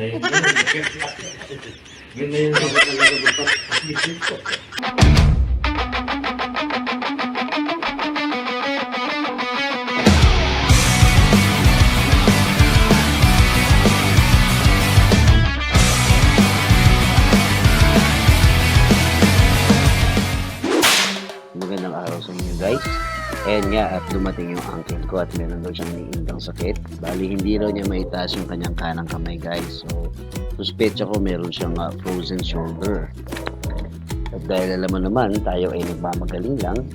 na yun. Yun na yun. Talaga magandang araw sa inyo guys. Ayan nga at dumating yung uncle ko at meron daw siyang iniindang sakit. Bali hindi raw niya maitaas yung kanyang kanang kamay guys. So suspetsa ko meron siyang frozen shoulder. At dahil alam mo naman tayo ay nagmamagaling lang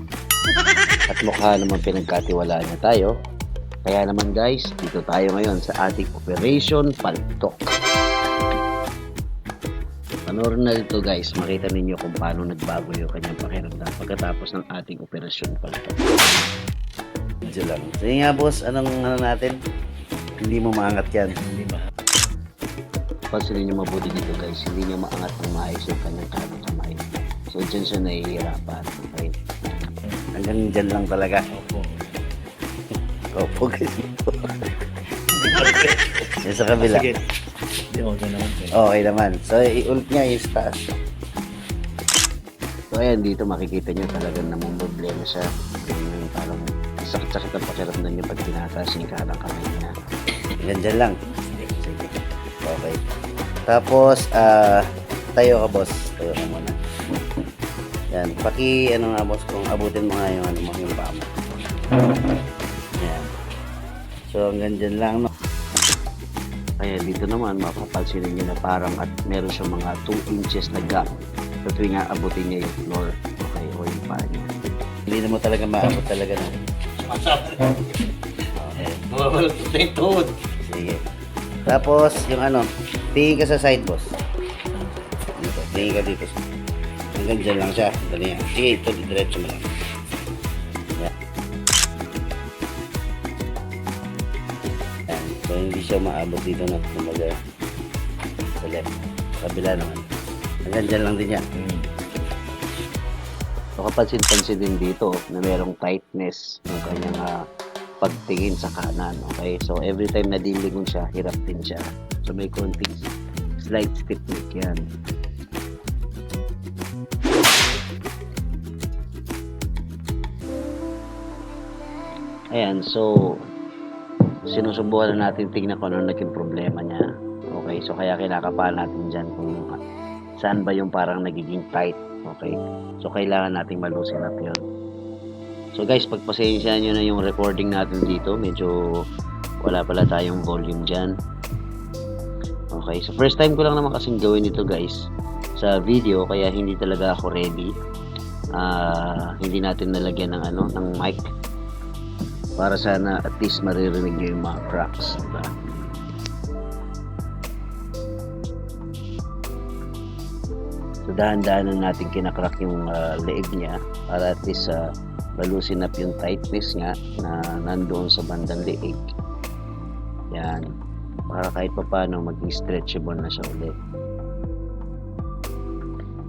at mukha naman pinagkatiwalaan niya tayo. Kaya naman guys, dito tayo ngayon sa ating Operation Paltok. Panoorin na dito guys, makita ninyo kung paano nagbago yung kanyang pakiramdam pagkatapos ng ating operasyon palito. Medyo lang. Sige nga boss, anong natin? Hindi mo maangat yan. Hindi ba? Pansinin nyo mabuti dito guys, hindi nyo maangat ng maayos yung kanyang kanang kamay. So dyan siya nahihirapan. Okay? Hanggang dyan lang talaga. Opo. Opo guys. Yan sa kabila. Sige. okay naman. Okay naman. So, i-ulit niya yung taas. So, ayan, dito makikita nyo talagang namumblema siya. Yung parang sakit-sakit ang pakiramdam niya pag tinataas yung kanang kamay niya. Ganyan lang. Sige. Okay. Tapos, tayo ka, boss. Tayo ka muna. Yan. Ano nga, boss, kung abutin mo nga yung, yung paa mo. Yan. So, hanggang dyan lang, no? Kaya dito naman mapapansin niyo na parang at meron siyang mga 2 inches na gap sa tuwing aabutin niya yung floor. Okay, o yung paa niya. Hindi na mo talaga maabot talaga na. Okay. Mawawalat na yung tuhod. Sige. Tapos yung tingin ka sa side boss. Dito, tingin ka dito. Hanggang dyan lang siya. Dali yan. Sige, ito, diretso mo lang. So, hindi siya maabot dito na kumaga sa left. Kabila naman. Hanggang dyan lang din yan. So, kapansin-pansin din dito na merong tightness ng kanyang pagtingin sa kanan. Okay? So, every time na dilingon siya, hirap din siya. So, may konting slight stiffness yan. Ayan, so sinusubukan na natin tingnan kung ano naging problema niya. Okay, so kaya kinakabahan natin dyan kung saan ba yung parang nagiging tight. Okay, so kailangan nating malusin up yun. So guys, pagpasensya nyo na yung recording natin dito, medyo wala pala tayong volume dyan. Okay, so first time ko lang naman kasing gawin ito guys sa video, kaya hindi talaga ako ready. Hindi natin nalagyan ng ng mic para sana at least maririnig nyo yung mga cracks, diba? So dahan-dahan natin kinakrak yung leeg niya para at least malusin up yung tightness nga na nandoon sa bandang leeg. Yan, para kahit pa paano maging stretchable na siya ulit.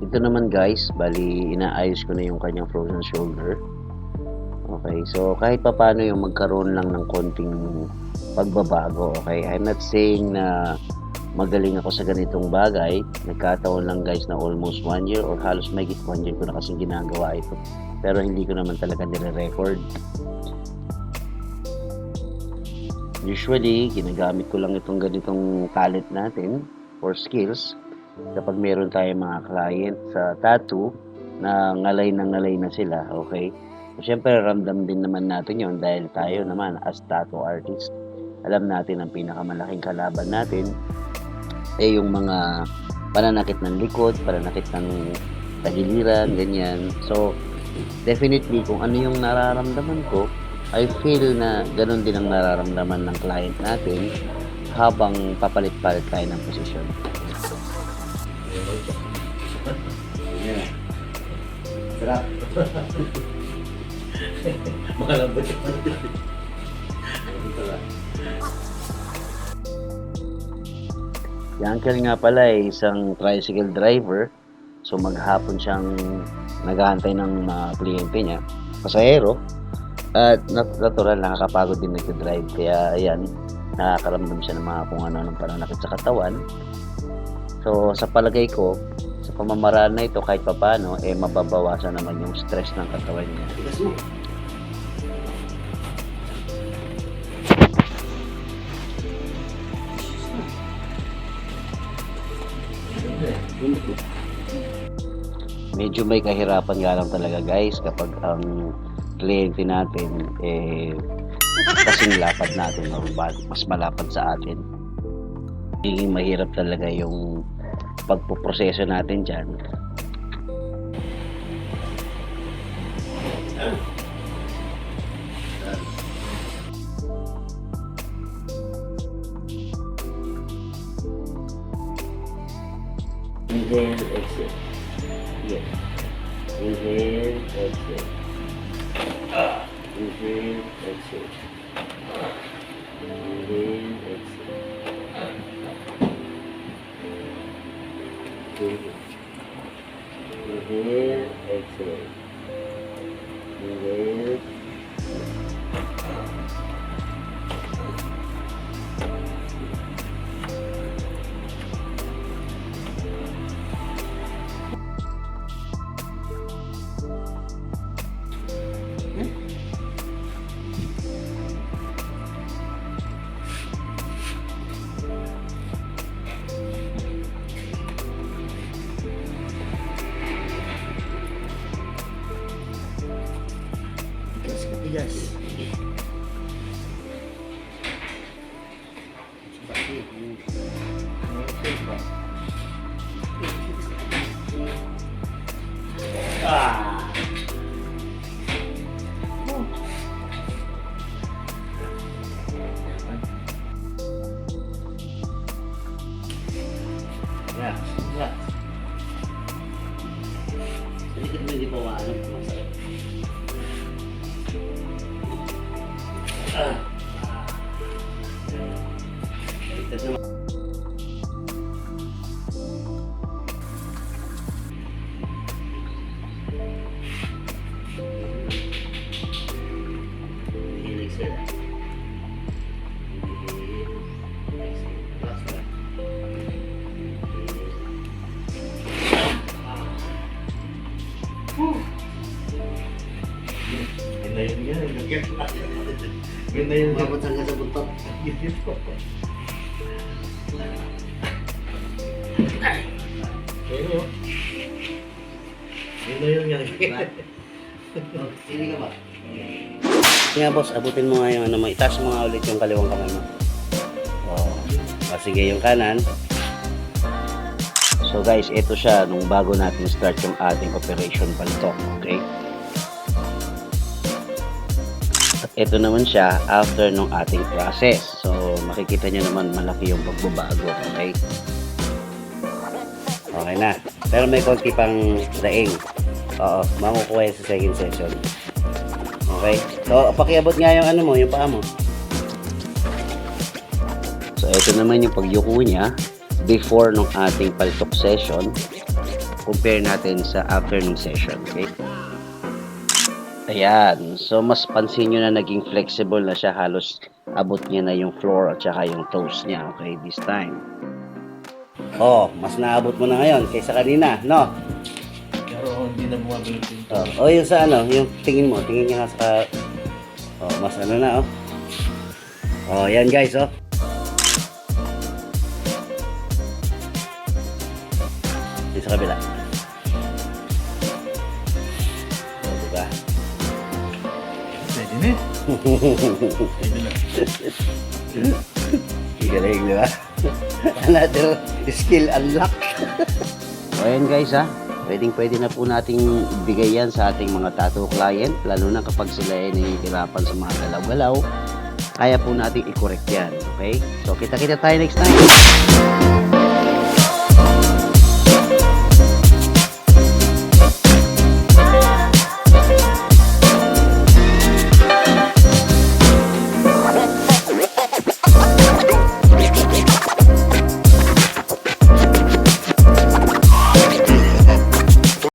Ito naman guys, bali inaayos ko na yung kanyang frozen shoulder. Okay, so kahit pa paano yung magkaroon lang ng konting pagbabago. Okay, I'm not saying na magaling ako sa ganitong bagay. Nagkataon lang guys na almost 1 year or halos mahigit 1 year ko na kasing ginagawa ito. Pero hindi ko naman talaga nire-record. Usually, ginagamit ko lang itong ganitong talent natin for skills kapag meron tayong mga client sa tattoo na ngalay na sila. Okay, so, syempre ramdam din naman natin yon dahil tayo naman as tattoo artist, alam natin ang pinakamalaking kalaban natin ay yung mga pananakit ng likod, pananakit ng tagiliran, ganyan. So definitely kung ano yung nararamdaman ko, I feel na ganun din ang nararamdaman ng client natin habang papalit-palit tayo ng posisyon. Yeah. Sarap. Makalambot yung Si Uncle nga pala ay isang tricycle driver. So maghapon siyang naghahantay ng mga kliyente niya, pasahero. At natural, nakakapagod din nag-drive. Kaya ayan, nakakaramdam siya ng mga kung ano ng pananakit sa katawan. So sa palagay ko, sa pamamaraan na ito kahit papaano, mababawasan naman yung stress ng katawan niya. Tigas mo. Medyo may kahirapan nga lang talaga guys kapag ang kliyente natin kasing lapad natin o mas malapad sa atin. Hindi mahirap talaga yung pagpuproseso natin dyan. Inhale, exhale. Yes. Inhale, exhale. Inhale, exhale. Inhale, exhale. Inhale, exhale. Inhale. Tigas. Ah. Ya, ya. Sedikit may di bawah masakit. Ito naman. Hilig sila. Ganda yun yan. Ganda yun. Mabot hanggang sa buntot. Pero, ganda yun yan. Sili ka ba? Nga boss, abutin mo nga yung ano mo. Itaas mo nga ulit yung kaliwang kamay mo. Sige yung kanan. So guys, ito siya nung bago natin start yung ating operation paltok. Okay? At ito naman siya after nung ating process. So makikita nyo naman malaki yung pagbabago. Okay? Okay na. Pero may konti pang daing. Oo, makukuha sa second session. Okay? So, pakiabot nga yung ano mo, yung paa mo. So, ito naman yung pagyuko niya before nung ating paltok session. Compare natin sa after nung session. Okay? Ayan. So, mas pansin nyo na naging flexible na siya. Halos abot niya na yung floor at saka yung toes niya. Okay? This time. Oh, mas naabot mo na ngayon kaysa kanina, no? Pero hindi na bumabalik yung Yung sa ano, yung tingin mo, tingin niya sa mas ano na, yan guys, dito sa kabila. Diba? Pwede na. Pwede na. Galing, di ba? Another skill unlock. Ayan guys, pwede na po nating bigay yan sa ating mga tattoo client, lalo na kapag sila ay nahihirapan sa mga galaw-galaw. Kaya po nating i-correct yan. Okay? So kita-kita tayo next time.